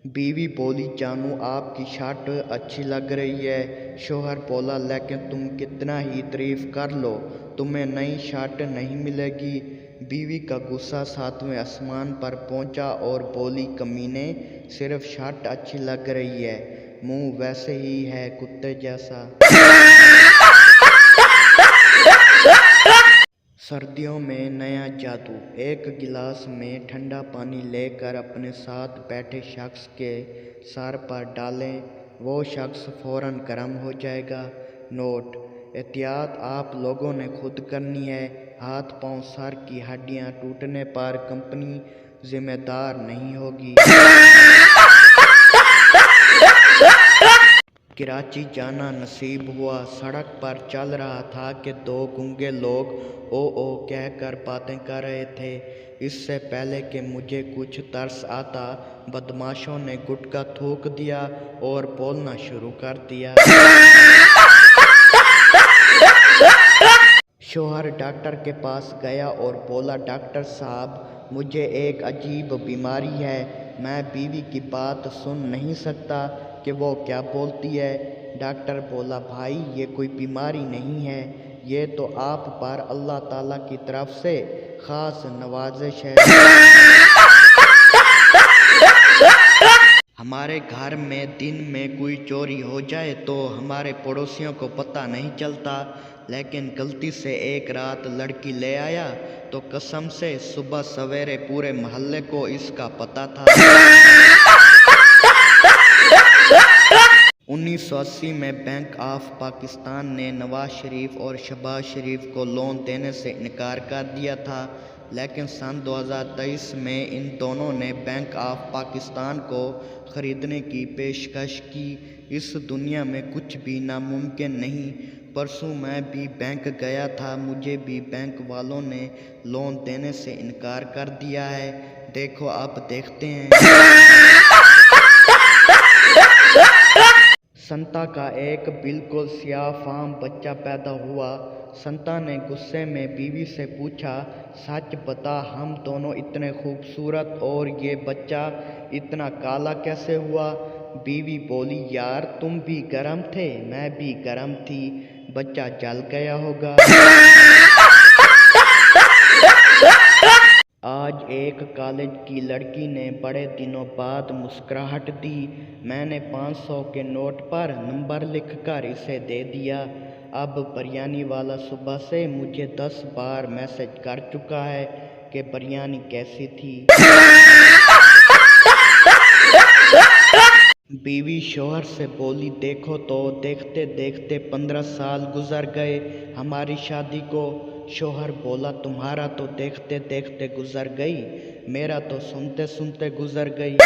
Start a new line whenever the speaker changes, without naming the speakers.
बीवी बोली, जानू आपकी शर्ट अच्छी लग रही है। शौहर बोला, लेकिन तुम कितना ही तारीफ कर लो, तुम्हें नई शर्ट नहीं मिलेगी। बीवी का गुस्सा सातवें आसमान पर पहुंचा और बोली, कमीने, सिर्फ शर्ट अच्छी लग रही है, मुंह वैसे ही है कुत्ते जैसा। सर्दियों में नया जादू। एक गिलास में ठंडा पानी लेकर अपने साथ बैठे शख्स के सर पर डालें, वो शख्स फौरन गर्म हो जाएगा। नोट: एहतियात आप लोगों ने खुद करनी है। हाथ पांव सर की हड्डियां टूटने पर कंपनी जिम्मेदार नहीं होगी। कराची जाना नसीब हुआ। सड़क पर चल रहा था कि दो गूंगे लोग ओ कहकर बातें कर रहे थे। इससे पहले कि मुझे कुछ तरस आता, बदमाशों ने गुटखा थूक दिया और बोलना शुरू कर दिया। शौहर डॉक्टर के पास गया और बोला, डॉक्टर साहब, मुझे एक अजीब बीमारी है, मैं बीवी की बात सुन नहीं सकता कि वो क्या बोलती है। डॉक्टर बोला, भाई, ये कोई बीमारी नहीं है, ये तो आप पर अल्लाह ताला की तरफ से खास नवाजिश है। हमारे घर में दिन में कोई चोरी हो जाए तो हमारे पड़ोसियों को पता नहीं चलता, लेकिन गलती से एक रात लड़की ले आया तो कसम से सुबह सवेरे पूरे मोहल्ले को इसका पता था। 1980 में बैंक ऑफ पाकिस्तान ने नवाज शरीफ और शहबाज शरीफ को लोन देने से इनकार कर दिया था, लेकिन सन 2023 में इन दोनों ने बैंक ऑफ पाकिस्तान को ख़रीदने की पेशकश की। इस दुनिया में कुछ भी नामुमकिन नहीं। परसों मैं भी बैंक गया था, मुझे भी बैंक वालों ने लोन देने से इनकार कर दिया है। देखो, अब देखते हैं। संता का एक बिल्कुल सियाह फाम बच्चा पैदा हुआ। संता ने गुस्से में बीवी से पूछा, सच बता, हम दोनों इतने खूबसूरत और ये बच्चा इतना काला कैसे हुआ? बीवी बोली, यार, तुम भी गर्म थे, मैं भी गर्म थी, बच्चा जल गया होगा। आज एक कॉलेज की लड़की ने बड़े दिनों बाद मुस्कुराहट दी। मैंने 500 के नोट पर नंबर लिखकर इसे दे दिया। अब बिरयानी वाला सुबह से मुझे 10 बार मैसेज कर चुका है कि बिरयानी कैसी थी। बीवी शौहर से बोली, देखो तो, देखते देखते 15 साल गुजर गए हमारी शादी को। शौहर बोला, तुम्हारा तो देखते देखते गुजर गई, मेरा तो सुनते सुनते गुजर गई।